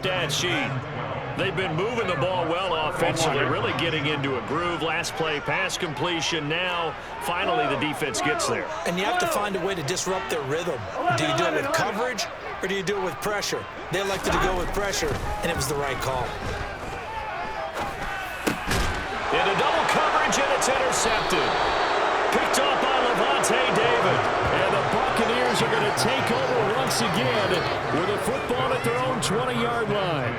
Stat sheet. They've been moving the ball well offensively, really getting into a groove. Last play, pass completion. Now, finally, the defense gets there. And you have to find a way to disrupt their rhythm. Do you do it with coverage, or do you do it with pressure? They elected to go with pressure, and it was the right call. Into double coverage, and it's intercepted. Picked off by Levante David. And the Buccaneers are going to take over once again with a football at their own 20-yard line.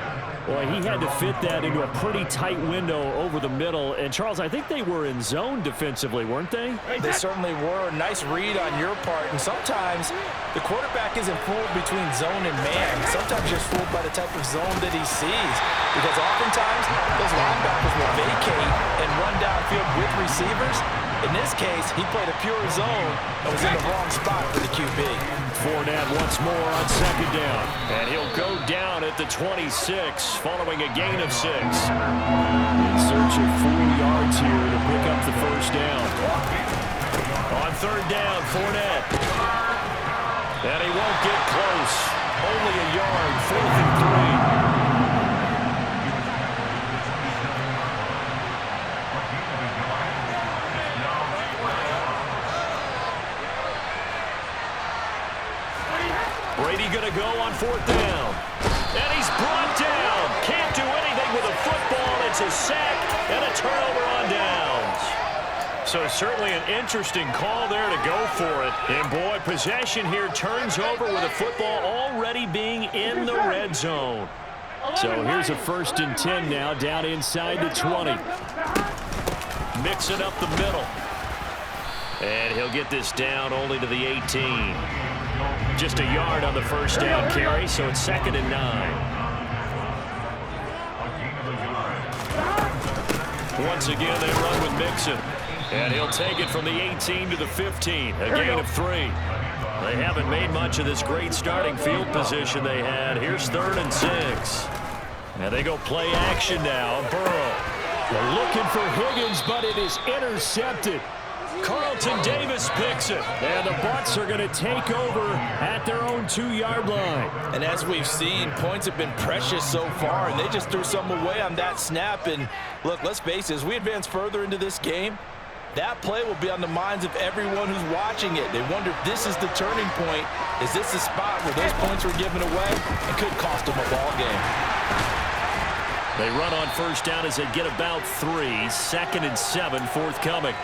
Boy, he had to fit that into a pretty tight window over the middle. And, Charles, I think they were in zone defensively, weren't they? They certainly were. Nice read on your part. And sometimes the quarterback isn't fooled between zone and man. Sometimes just fooled by the type of zone that he sees. Because oftentimes those linebackers will vacate and run downfield with receivers. In this case, he played a pure zone and was in the wrong spot for the QB. Fournette once more on second down. And he'll go down at the 26 following a gain of 6. In search of 4 yards here to pick up the first down. On third down, Fournette. And he won't get close. Only a yard, 4th and 3. Brady going to go on 4th down. And he's brought down. Can't do anything with a football. It's a sack and a turnover on downs. So certainly an interesting call there to go for it. And boy, possession here turns over with a football already being in the red zone. So here's a 1st and 10 now down inside the 20. Mixing up the middle. And he'll get this down only to the 18. Just a yard on the first down carry, so it's 2nd and 9. Once again, they run with Mixon. And he'll take it from the 18 to the 15, a gain of 3. They haven't made much of this great starting field position they had. Here's 3rd and 6. And they go play action now. Burrow. They're looking for Higgins, but it is intercepted. Carlton Davis picks it, and the Bucs are going to take over at their own 2-yard line. And as we've seen, points have been precious so far, and they just threw some away on that snap. And look, let's face it, as we advance further into this game, that play will be on the minds of everyone who's watching it. They wonder if this is the turning point. Is this the spot where those points were given away and could cost them a ball game? They run on first down as they get about 3. 2nd and 7 forthcoming.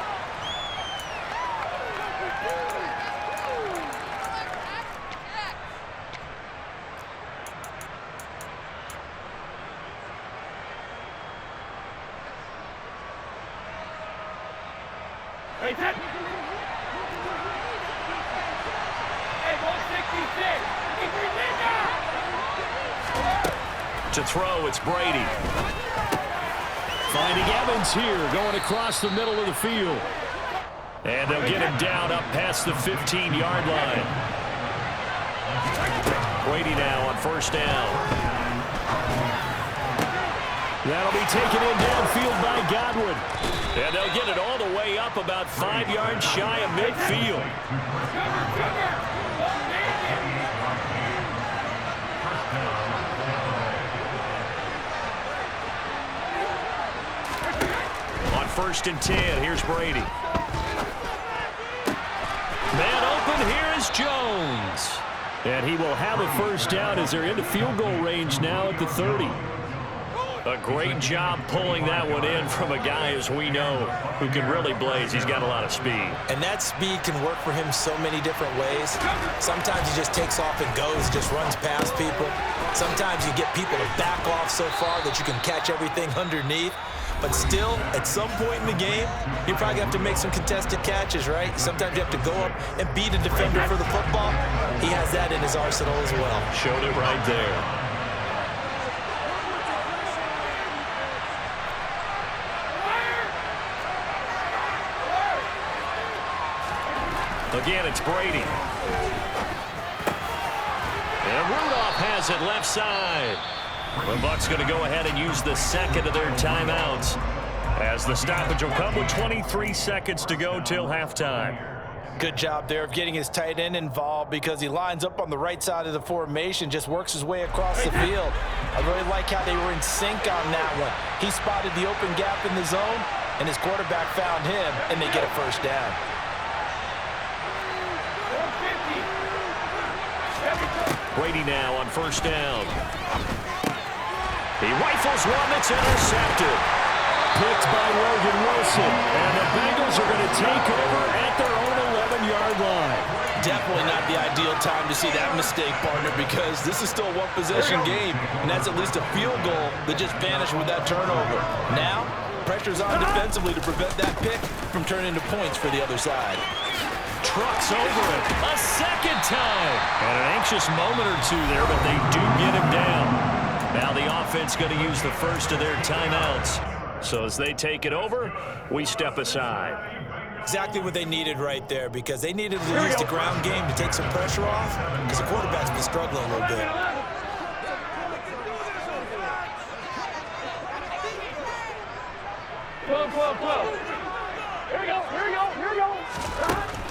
To throw, it's Brady. Finding Evans here, going across the middle of the field. And they'll get him down up past the 15-yard line. Brady now on first down. That'll be taken in downfield by Godwin. And they'll get it all the way up about 5 yards shy of midfield. On 1st and 10, here's Brady. Man open, here is Jones. And he will have a first down as they're into field goal range now at the 30. A great job pulling that one in from a guy, as we know, who can really blaze. He's got a lot of speed. And that speed can work for him so many different ways. Sometimes he just takes off and goes, just runs past people. Sometimes you get people to back off so far that you can catch everything underneath. But still, at some point in the game, you probably have to make some contested catches, right? Sometimes you have to go up and beat a defender for the football. He has that in his arsenal as well. Showed it right there. Again, it's Brady. And Rudolph has it left side. The Bucs going to go ahead and use the second of their timeouts as the stoppage will come with 23 seconds to go till halftime. Good job there of getting his tight end involved because he lines up on the right side of the formation, just works his way across the field. I really like how they were in sync on that one. He spotted the open gap in the zone, and his quarterback found him, and they get a first down. Brady now on first down. He rifles one that's intercepted. Picked by Logan Wilson. And the Bengals are going to take over at their own 11-yard line. Definitely not the ideal time to see that mistake, partner, because this is still a one-possession game, and that's at least a field goal that just vanished with that turnover. Now, pressure's on defensively to prevent that pick from turning into points for the other side. Trucks over it a second time. And an anxious moment or two there, but they do get him down. Now the offense going to use the first of their timeouts. So as they take it over, we step aside. Exactly what they needed right there, because they needed to use the ground game to take some pressure off, because the quarterback's been struggling a little bit.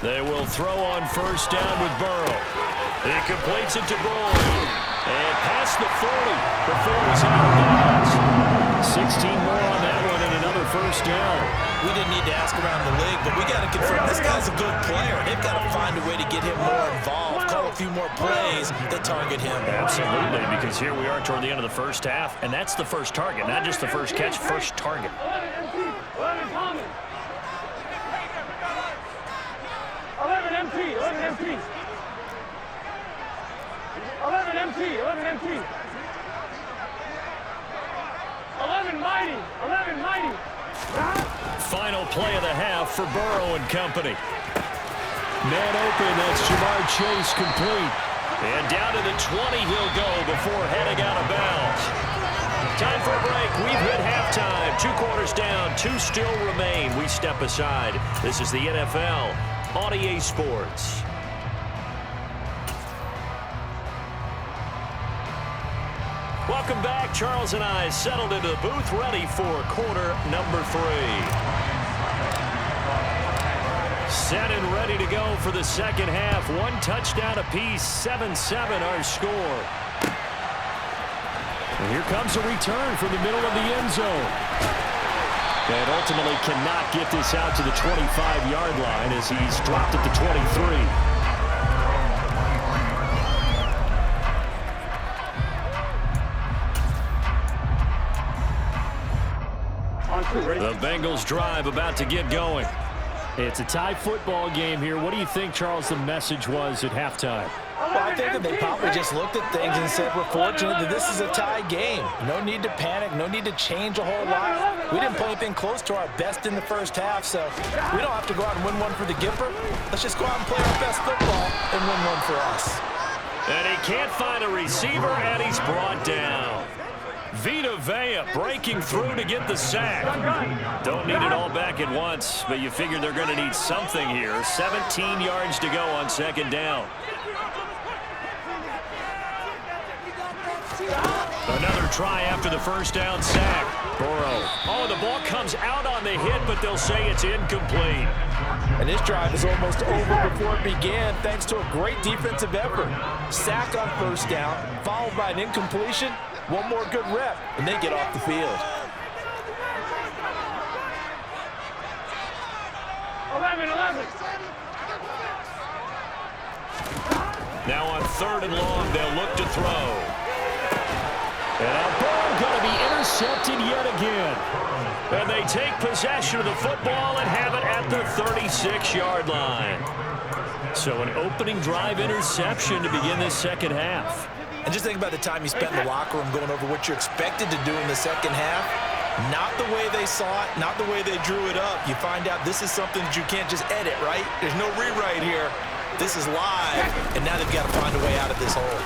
They will throw on first down with Burrow. He completes it to Bull. And past the 40 before he's out of bounds. 16 more on that one and another first down. We didn't need to ask around the league, but we got to confirm this guy's a good player. They've got to find a way to get him more involved, call a few more plays that target him. Absolutely, because here we are toward the end of the first half, and that's the first target, not just the first catch, first target. 11 empty. 11 mighty. Final play of the half for Burrow and company. Man open, that's Jamar Chase complete. And down to the 20 he'll go before heading out of bounds. Time for a break. We've hit halftime. 2 quarters down, 2 still remain. We step aside. This is the NFL on EA Sports. Welcome back. Charles and I settled into the booth, ready for quarter number 3. Set and ready to go for the second half. 1 touchdown apiece, 7-7 our score. And here comes a return from the middle of the end zone. And ultimately cannot get this out to the 25-yard line as he's dropped at the 23. The Bengals drive about to get going. It's a tie football game here. What do you think, Charles, the message was at halftime? Well, I think that they probably just looked at things and said, we're fortunate that this is a tie game. No need to panic, no need to change a whole lot. We didn't play anything close to our best in the first half, so we don't have to go out and win one for the Gipper. Let's just go out and play our best football and win one for us. And he can't find a receiver, and he's brought down. Vita Vea breaking through to get the sack. Don't need it all back at once, but you figure they're going to need something here. 17 yards to go on second down. Another try after the first down sack. Burrow. Oh, the ball comes out on the hit, but they'll say it's incomplete. And this drive is almost over before it began, thanks to a great defensive effort. Sack on first down, followed by an incompletion. One more good rep, and they get off the field. 11. Now on 3rd and long, they'll look to throw. And a ball going to be intercepted yet again. And they take possession of the football and have it at the 36-yard line. So an opening drive interception to begin this second half. And just think about the time you spent in the locker room going over what you're expected to do in the second half. Not the way they saw it, not the way they drew it up. You find out this is something that you can't just edit, right? There's no rewrite here. This is live, and now they've got to find a way out of this hole.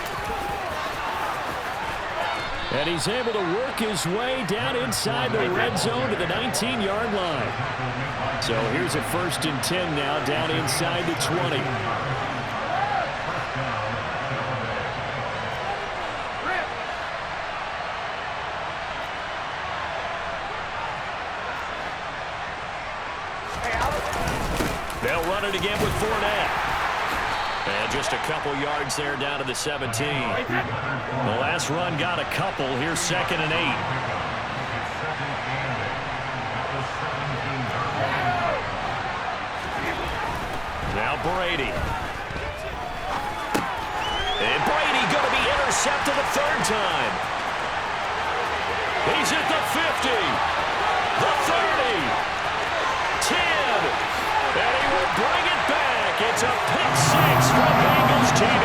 And he's able to work his way down inside the red zone to the 19-yard line. So here's a 1st and 10 now down inside the 20. They'll run it again with Fournette. And just a couple yards there down to the 17. The last run got a couple. Here's 2nd and 8. Now Brady. And Brady going to be intercepted a 3rd time. He's at the 50, the 30, 10, and he will bring it back. It's a pick 6 from Bengals TV.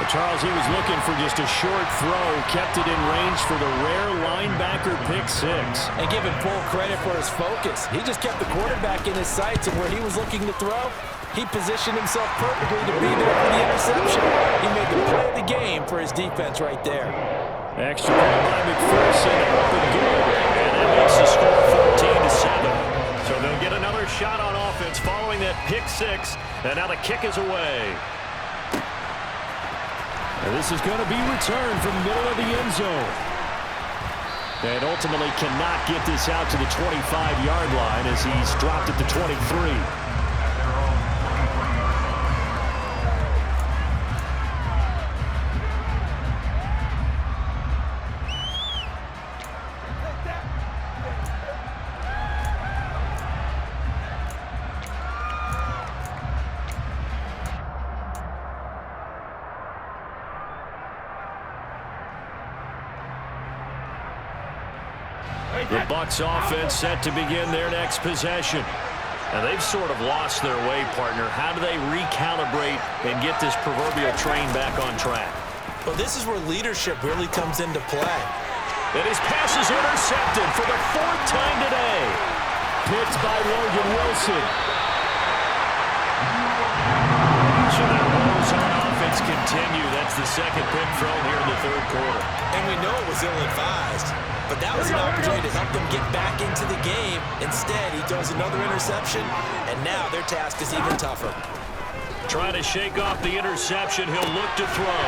Charles, he was looking for just a short throw, kept it in range for the rare linebacker pick 6. And give him full credit for his focus. He just kept the quarterback in his sights, and where he was looking to throw, he positioned himself perfectly to be there for the interception. He made the play of the game for his defense right there. Extra point by McPherson, up and good. And that makes the score 14-7. So they'll get another shot on offense following that pick 6. And now the kick is away. And this is going to be returned from the middle of the end zone. And ultimately cannot get this out to the 25-yard line as he's dropped at the 23. The Bucs offense set to begin their next possession. And they've sort of lost their way, partner. How do they recalibrate and get this proverbial train back on track? Well, this is where leadership really comes into play. And his pass is intercepted for the 4th time today. Picked by Logan Wilson. So the woes on offense continue. That's the 2nd pick thrown here in the 3rd quarter. And we know it was ill-advised. But that was an opportunity to help them get back into the game. Instead, he throws another interception, and now their task is even tougher. Trying to shake off the interception. He'll look to throw.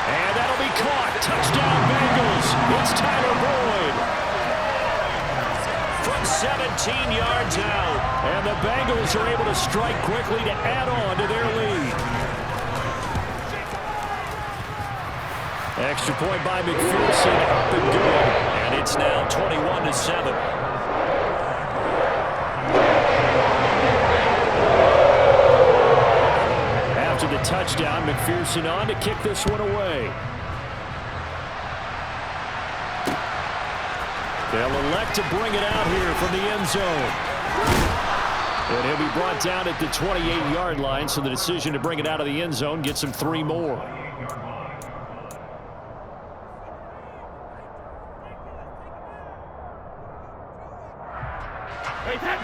And that'll be caught. Touchdown, Bengals. It's Tyler Boyd. From 17 yards out. And the Bengals are able to strike quickly to add on to their lead. Extra point by McPherson, up and good. And it's now 21-7. After the touchdown, McPherson on to kick this one away. They'll elect to bring it out here from the end zone. And he'll be brought down at the 28-yard line, so the decision to bring it out of the end zone gets him 3 more.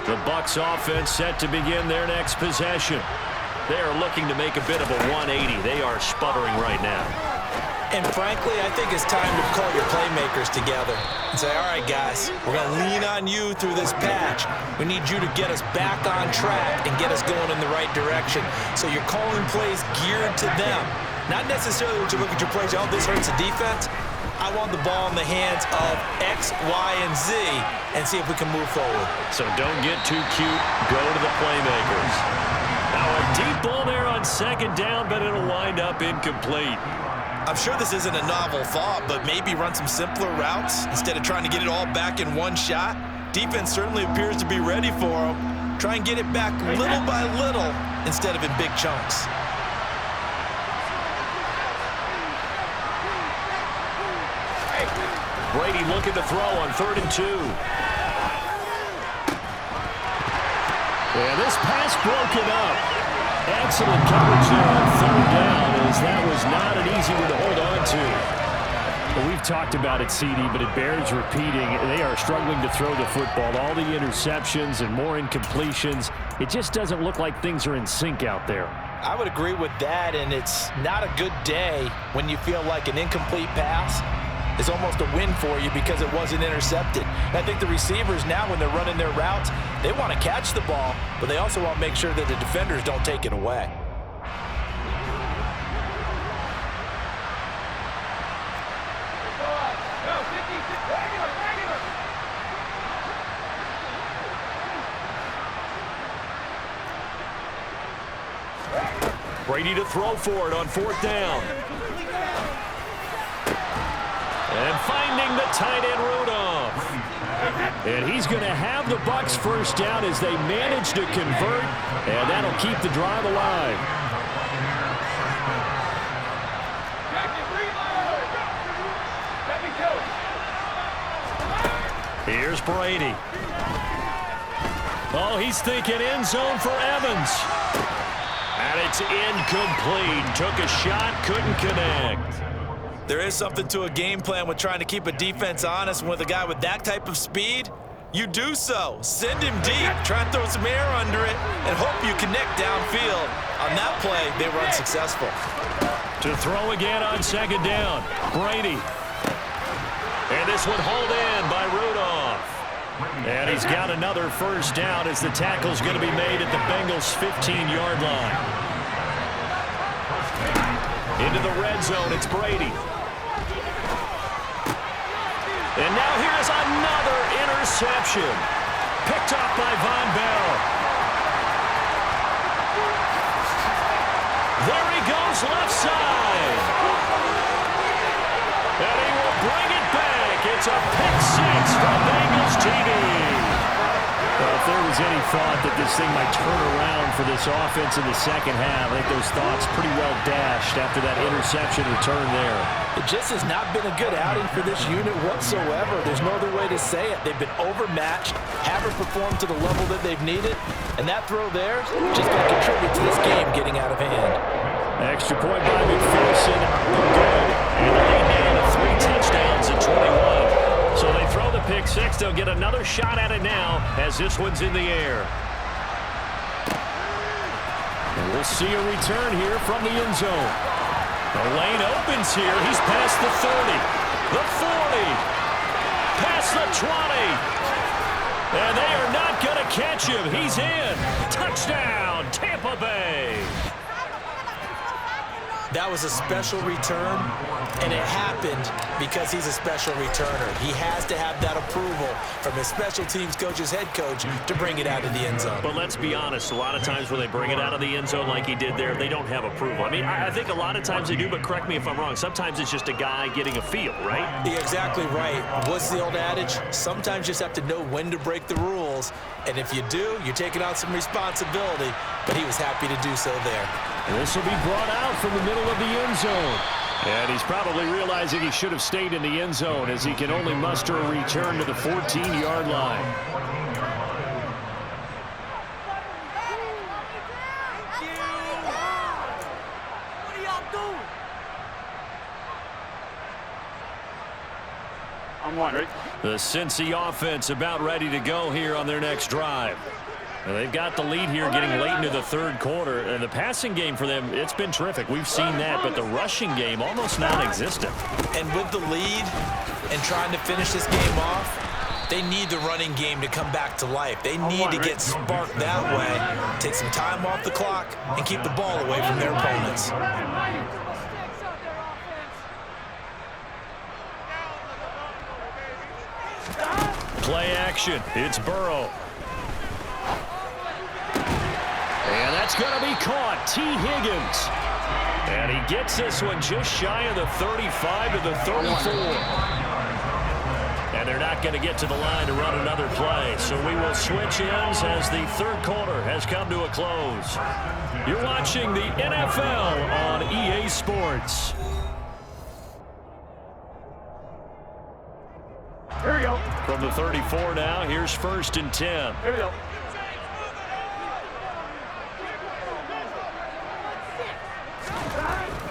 The Bucs offense set to begin their next possession. They are looking to make a bit of a 180. They are sputtering right now. And frankly, I think it's time to call your playmakers together and say, all right, guys, we're going to lean on you through this patch. We need you to get us back on track and get us going in the right direction. So you're calling plays geared to them. Not necessarily when you look at your plays, oh, this hurts the defense. I want the ball in the hands of X, Y, and Z and see if we can move forward. So don't get too cute. Go to the playmakers. Now a deep ball there on 2nd down, but it'll wind up incomplete. I'm sure this isn't a novel thought, but maybe run some simpler routes instead of trying to get it all back in one shot. Defense certainly appears to be ready for them. Try and get it back little by little instead of in big chunks. Brady looking to throw on 3rd and 2. And this pass broken up. Excellent coverage there on 3rd down, as that was not an easy one to hold on to. Well, we've talked about it, CD, but it bears repeating. They are struggling to throw the football. All the interceptions and more incompletions. It just doesn't look like things are in sync out there. I would agree with that, and it's not a good day when you feel like an incomplete pass is almost a win for you because it wasn't intercepted. And I think the receivers now, when they're running their routes, they want to catch the ball, but they also want to make sure that the defenders don't take it away. Brady to throw for it on 4th down. And finding the tight end Rudolph. And he's going to have the Bucs first down as they manage to convert, and that'll keep the drive alive. Here's Brady. Oh, he's thinking end zone for Evans. And it's incomplete. Took a shot, couldn't connect. There is something to a game plan with trying to keep a defense honest. With a guy with that type of speed, you do so. Send him deep, try and throw some air under it, and hope you connect downfield. On that play, they were unsuccessful. To throw again on 2nd down, Brady. And this one hauled in by Rudolph. And he's got another first down as the tackle's going to be made at the Bengals' 15-yard line. Into the red zone, it's Brady. And now here's another interception. Picked up by Von Bell. There he goes, left side. And he will bring it back. It's a pick 6 from Bengals TV. Well, if there was any thought that this thing might turn around for this offense in the second half, I think those thoughts pretty well dashed after that interception return there. It just has not been a good outing for this unit whatsoever. There's no other way to say it. They've been overmatched, haven't performed to the level that they've needed, and that throw there just going to contribute to this game getting out of hand. Extra point by McPherson. Good. And the lead down to 3 touchdowns at 21. So they throw the pick 6. They'll get another shot at it now as this one's in the air. And we'll see a return here from the end zone. The lane opens here. He's past the 30, the 40, past the 20. And they are not going to catch him. He's in. Touchdown, Tampa Bay. That was a special return, and it happened because he's a special returner. He has to have that approval from his special teams coach's head coach to bring it out of the end zone. But let's be honest, a lot of times when they bring it out of the end zone like he did there, they don't have approval. I mean, I think a lot of times they do, but correct me if I'm wrong. Sometimes it's just a guy getting a feel, right? You're exactly right. What's the old adage? Sometimes you just have to know when to break the rules, and if you do, you're taking on some responsibility, but he was happy to do so there. This will be brought out from the middle of the end zone. And he's probably realizing he should have stayed in the end zone as he can only muster a return to the 14-yard line. What are y'all doing? I'm one, right? The Cincy offense about ready to go here on their next drive. Now they've got the lead here getting late into the 3rd quarter. And the passing game for them, it's been terrific. We've seen that, but the rushing game almost non-existent. And with the lead and trying to finish this game off, they need the running game to come back to life. They need to get sparked that way, take some time off the clock, and keep the ball away from their opponents. Play action. It's Burrow. And that's going to be caught. T. Higgins. And he gets this one just shy of the 35 to the 34. And they're not going to get to the line to run another play. So we will switch ends as the 3rd quarter has come to a close. You're watching the NFL on EA Sports. Here we go. From the 34 now, here's 1st and 10. Here we go.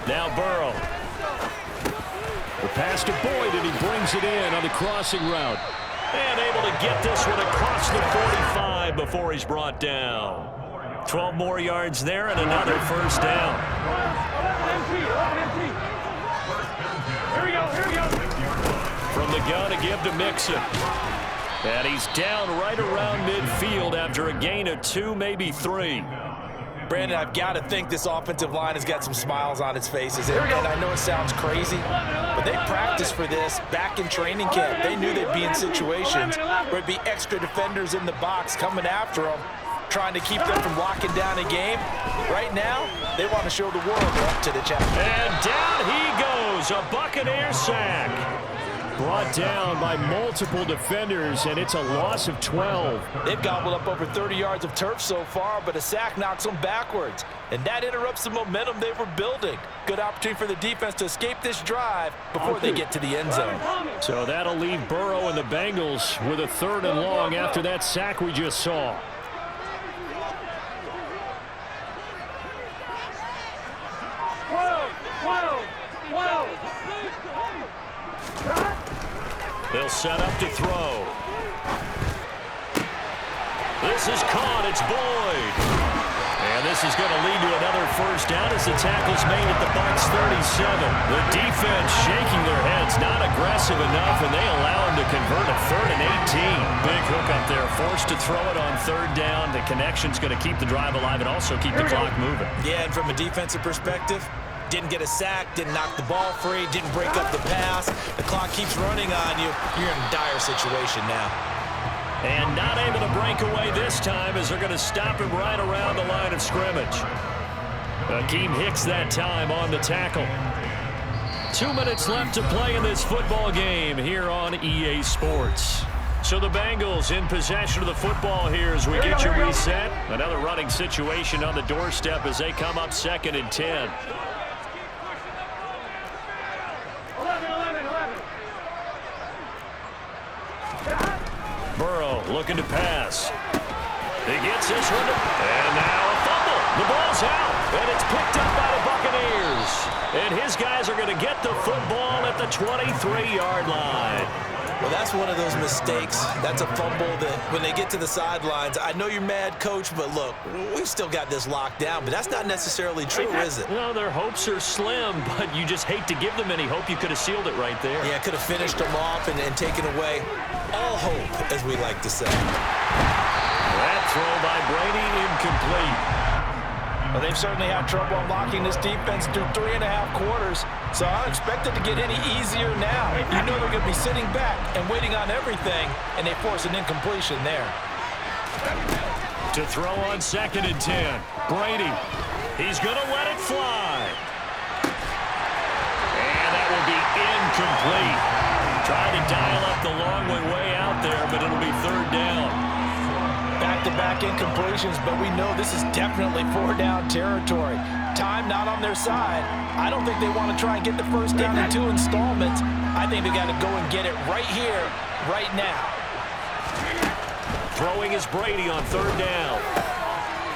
Now Burrow. The pass to Boyd, and he brings it in on the crossing route. And able to get this one across the 45 before he's brought down. 12 more yards there and another first down. Here we go, here we go. From the gun to give to Mixon. And he's down right around midfield after a gain of 2, maybe 3. Brandon, I've got to think this offensive line has got some smiles on its faces. And I know it sounds crazy, but they practiced for this back in training camp. They knew they'd be in situations where it'd be extra defenders in the box coming after them, trying to keep them from locking down a game. Right now, they want to show the world they're up to the challenge. And down he goes, a Buccaneer sack. Brought down by multiple defenders, and it's a loss of 12. They've gobbled up over 30 yards of turf so far, but a sack knocks them backwards. And that interrupts the momentum they were building. Good opportunity for the defense to escape this drive before they get to the end zone. So that'll leave Burrow and the Bengals with a 3rd and long after that sack we just saw. They'll set up to throw. This is caught. It's Boyd. And this is going to lead to another first down as the tackle's made at the Bucs 37. The defense shaking their heads, not aggressive enough, and they allow him to convert a 3rd and 18. Big hook up there, forced to throw it on 3rd down. The connection's going to keep the drive alive and also keep the clock moving. Yeah, and from a defensive perspective, didn't get a sack, didn't knock the ball free, didn't break up the pass. The clock keeps running on you. You're in a dire situation now. And not able to break away this time as they're going to stop him right around the line of scrimmage. Akeem Hicks that time on the tackle. 2 minutes left to play in this football game here on EA Sports. So the Bengals in possession of the football here as we get you reset. Another running situation on the doorstep as they come up 2nd and 10. Burrow looking to pass. He gets this one, and now a fumble. The ball's out, and it's picked up by the Buccaneers. And his guys are going to get the football at the 23-yard line. Well, that's one of those mistakes. That's a fumble that when they get to the sidelines, I know you're mad, Coach, but look, we've still got this locked down, but that's not necessarily true, is it? Well, their hopes are slim, but you just hate to give them any hope. You could have sealed it right there. Yeah, could have finished them off and taken away all hope, as we like to say. That throw by Brady incomplete. Well, they've certainly had trouble unlocking this defense through 3.5 quarters, so I don't expect it to get any easier now. You know they're going to be sitting back and waiting on everything, and they force an incompletion there. To throw on 2nd and 10. Brady. He's going to let it fly. And that will be incomplete. Trying to dial up the long way out there, but it'll be 3rd down. Back-to-back incompletions, but we know this is definitely 4th-down territory. Time not on their side. I don't think they want to try and get the first down in 2 installments. I think they got to go and get it right here, right now. Throwing is Brady on 3rd down.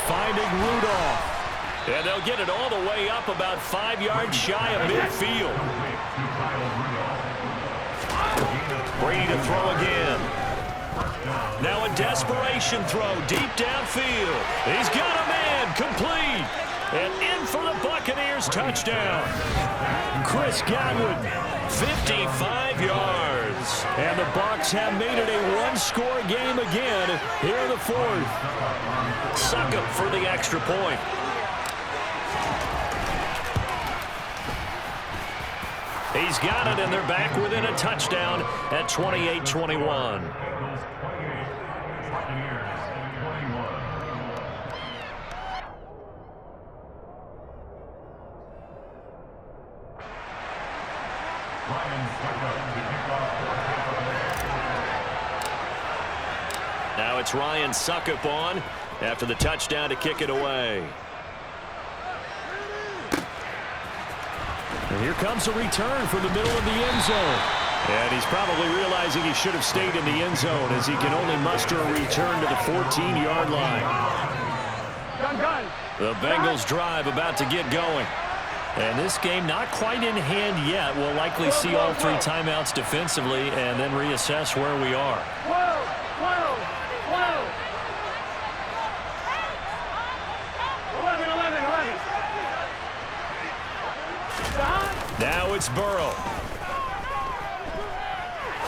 Finding Rudolph. And they'll get it all the way up about 5 yards shy of midfield. Brady to throw again. Now a desperation throw deep downfield. He's got a man complete. And in for the Buccaneers touchdown. Chris Godwin, 55 yards. And the Bucs have made it a one-score game again here in the 4th. Succop for the extra point. He's got it, and they're back within a touchdown at 28-21. Now it's Ryan Succop on after the touchdown to kick it away. And here comes a return from the middle of the end zone. And he's probably realizing he should have stayed in the end zone as he can only muster a return to the 14-yard line. The Bengals drive about to get going. And this game not quite in hand yet. We'll likely see all 3 timeouts defensively and then reassess where we are. Now it's Burrow.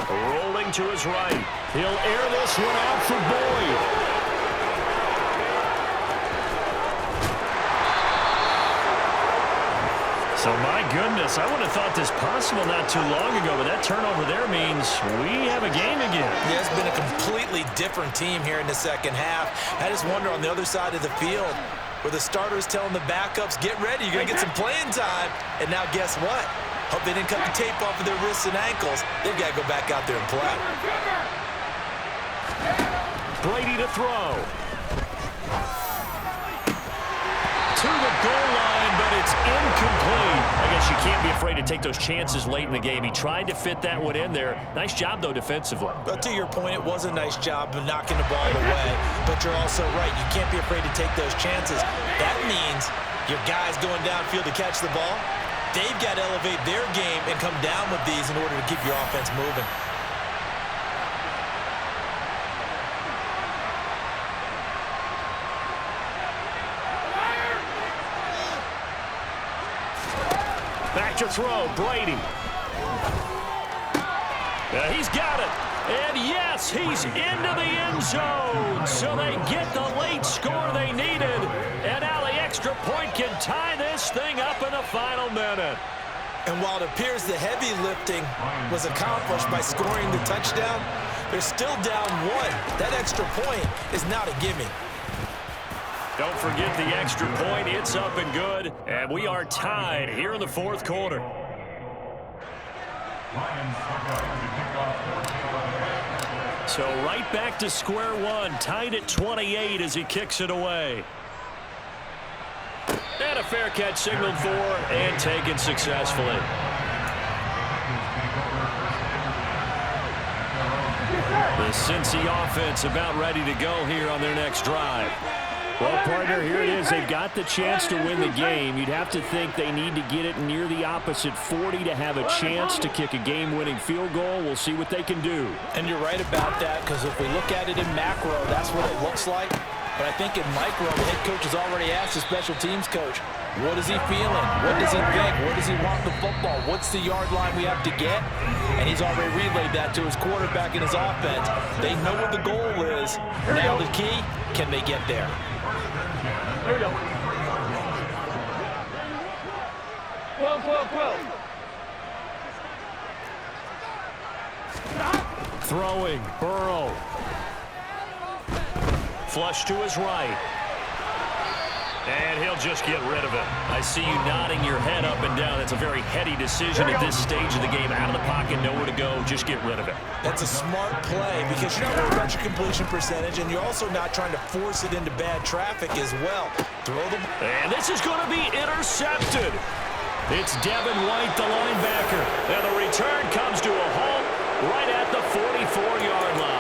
Rolling to his right. He'll air this one out for Boyd. So, my goodness, I would have thought this possible not too long ago, but that turnover there means we have a game again. Yeah, it's been a completely different team here in the second half. I just wonder on the other side of the field where the starters telling the backups, get ready, you're going to get some playing time. And now guess what? Hope they didn't cut the tape off of their wrists and ankles. They've got to go back out there and play. Brady to throw. To the goal line, but it's incomplete. I guess you can't be afraid to take those chances late in the game. He tried to fit that one in there. Nice job, though, defensively. But to your point, it was a nice job of knocking the ball away. But you're also right. You can't be afraid to take those chances. That means your guys going downfield to catch the ball, they've got to elevate their game and come down with these in order to keep your offense moving. Back to throw, Brady. He's got it. And yes, he's into the end zone. So they get the late score they needed. And now the extra point can tie this thing up in the final minute. And while it appears the heavy lifting was accomplished by scoring the touchdown, they're still down one. That extra point is not a gimme. Don't forget the extra point. It's up and good. And we are tied here in the fourth quarter. So right back to square one. Tied at 28 as he kicks it away. And a fair catch signaled for and taken successfully. The Cincy offense about ready to go here on their next drive. Well, partner, here it is. They've got the chance to win the game. You'd have to think they need to get it near the opposite 40 to have a chance to kick a game-winning field goal. We'll see what they can do. And you're right about that, because if we look at it in macro, that's what it looks like. But I think in micro, the head coach has already asked the special teams coach, what is he feeling? What does he think? Where does he want the football? What's the yard line we have to get? And he's already relayed that to his quarterback and his offense. They know what the goal is. Now the key, can they get there? Here we go. 12, 12, 12. Throwing, Burrow. Flush to his right. And he'll just get rid of it. I see you nodding your head up and down. That's a very heady decision at this stage of the game. Out of the pocket, nowhere to go. Just get rid of it. That's a smart play because you're not worried about your completion percentage, and you're also not trying to force it into bad traffic as well. Throw them. And this is going to be intercepted. It's Devin White, the linebacker. And the return comes to a halt right at the 44-yard line.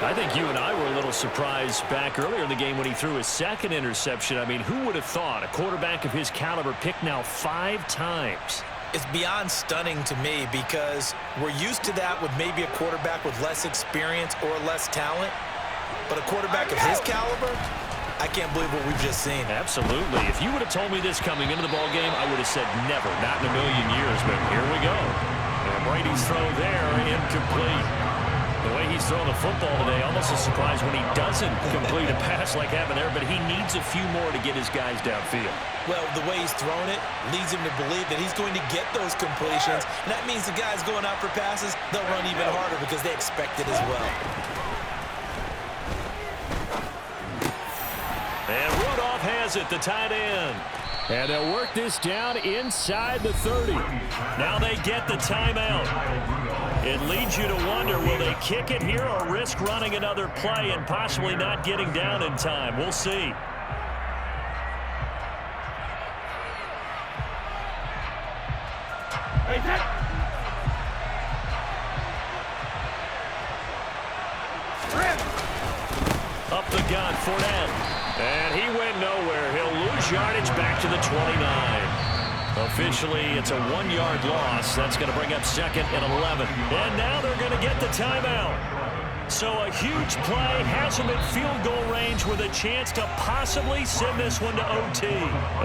I think you and I were a little surprised back earlier in the game when he threw his second interception. I mean, who would have thought a quarterback of his caliber picked now 5 times? It's beyond stunning to me because we're used to that with maybe a quarterback with less experience or less talent. But a quarterback of his caliber, I can't believe what we've just seen. Absolutely. If you would have told me this coming into the ballgame, I would have said never, not in a million years. But here we go. And Brady's throw there, incomplete. The way he's throwing the football today, almost a surprise when he doesn't complete a pass like happened there, but he needs a few more to get his guys downfield. Well, the way he's thrown it leads him to believe that he's going to get those completions. And that means the guys going out for passes, they'll run even harder because they expect it as well. And Rudolph has it, the tight end. And they'll work this down inside the 30. Now they get the timeout. It leads you to wonder, will they kick it here or risk running another play and possibly not getting down in time? We'll see. Up the gun, Fournette. And he went nowhere. He'll lose yardage back to the 29. Officially, it's a 1-yard loss. That's going to bring up 2nd and 11. And now they're going to get the timeout. So a huge play has him at field goal range with a chance to possibly send this one to OT.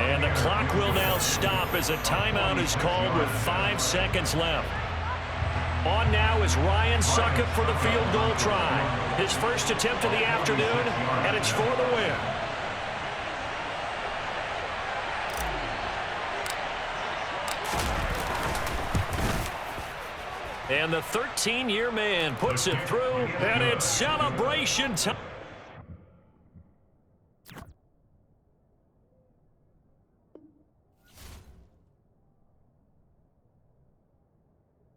And the clock will now stop as a timeout is called with 5 seconds left. On now is Ryan Succop for the field goal try. His first attempt of the afternoon, and it's for the win. And the 13-year man puts it through, and it's celebration time.